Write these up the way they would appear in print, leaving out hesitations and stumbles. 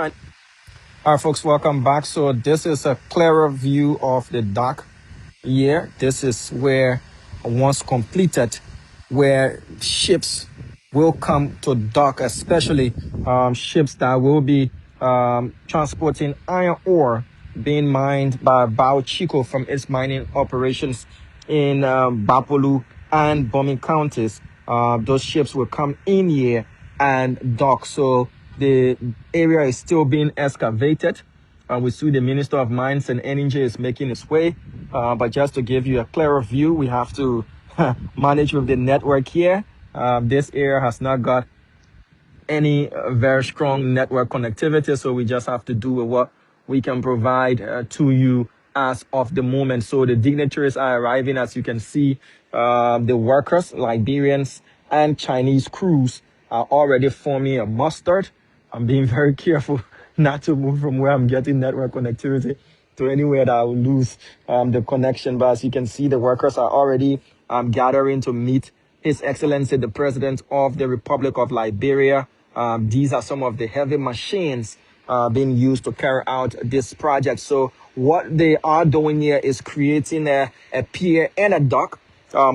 All right, folks, welcome back. So this is a clearer view of the dock here. This is where, once completed, where ships will come to dock, especially ships that will be transporting iron ore being mined by Chico from its mining operations in Bapolu and Bombing counties. Those ships will come in here and dock. So the area is still being excavated. We see the Minister of Mines and Energy is making his way. But just to give you a clearer view, we have to manage with the network here. This area has not got any very strong network connectivity, so we just have to do with what we can provide to you as of the moment. So the dignitaries are arriving, as you can see. The workers, Liberians and Chinese crews are already forming a mustard. I'm being very careful not to move from where I'm getting network connectivity to anywhere that I will lose the connection. But as you can see, the workers are already gathering to meet His Excellency, the President of the Republic of Liberia. These are some of the heavy machines being used to carry out this project. So what they are doing here is creating a pier and a dock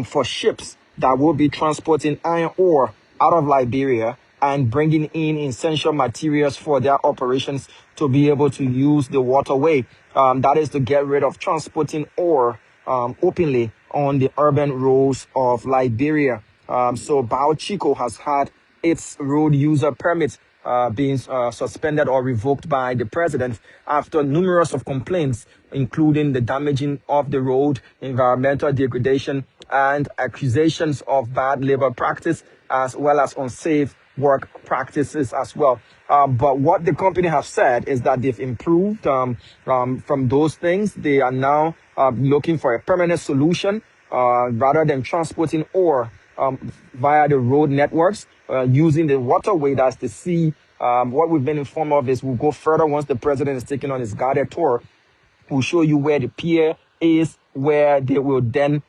for ships that will be transporting iron ore out of Liberia and bringing in essential materials for their operations to be able to use the waterway. That is to get rid of transporting ore openly on the urban roads of Liberia. So Chico has had its road user permit being suspended or revoked by the president after numerous of complaints, including the damaging of the road, environmental degradation, and accusations of bad labor practice, as well as unsafe work practices as well. But what the company has said is that they've improved from those things. They are now looking for a permanent solution rather than transporting ore via the road networks, using the waterway, that's the sea. What we've been informed of is we'll go further once the president is taking on his guided tour. We'll show you where the pier is, where they will then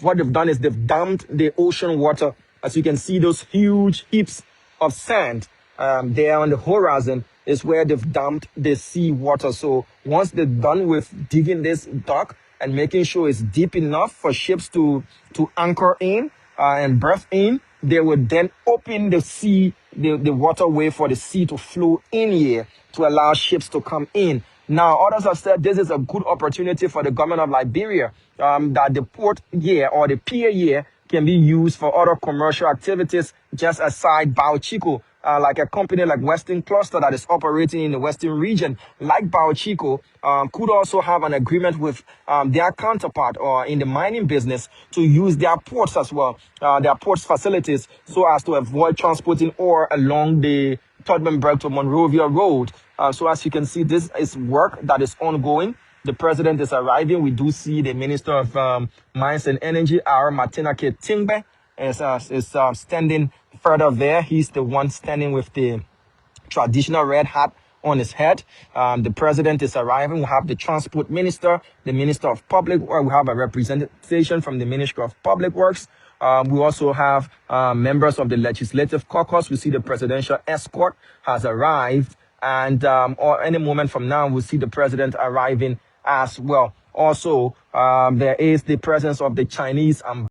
what they've done is they've damped the ocean water. As you can see, those huge heaps of sand there on the horizon is where they've dumped the sea water. So once they're done with digging this dock and making sure it's deep enough for ships to anchor in and berth in, they would then open the sea, the waterway for the sea to flow in here to allow ships to come in. Now, others have said this is a good opportunity for the government of Liberia, that the port here or the pier here can be used for other commercial activities just aside Chico. Like a company like Western Cluster that is operating in the Western region, like Chico, could also have an agreement with their counterpart or in the mining business to use their ports as well, their ports facilities, so as to avoid transporting ore along the Todmanberg to Monrovia Road. So as you can see, this is work that is ongoing. The president is arriving. We do see the Minister of Mines and Energy, our Martina K. Tingbe, is standing further there. He's the one standing with the traditional red hat on his head. The president is arriving. We have the transport minister, the minister of public works. We have a representation from the Ministry of Public Works. We also have members of the legislative caucus. We see the presidential escort has arrived, and or any moment from now, we'll see the president arriving as well. Also, there is the presence of the Chinese ambassador.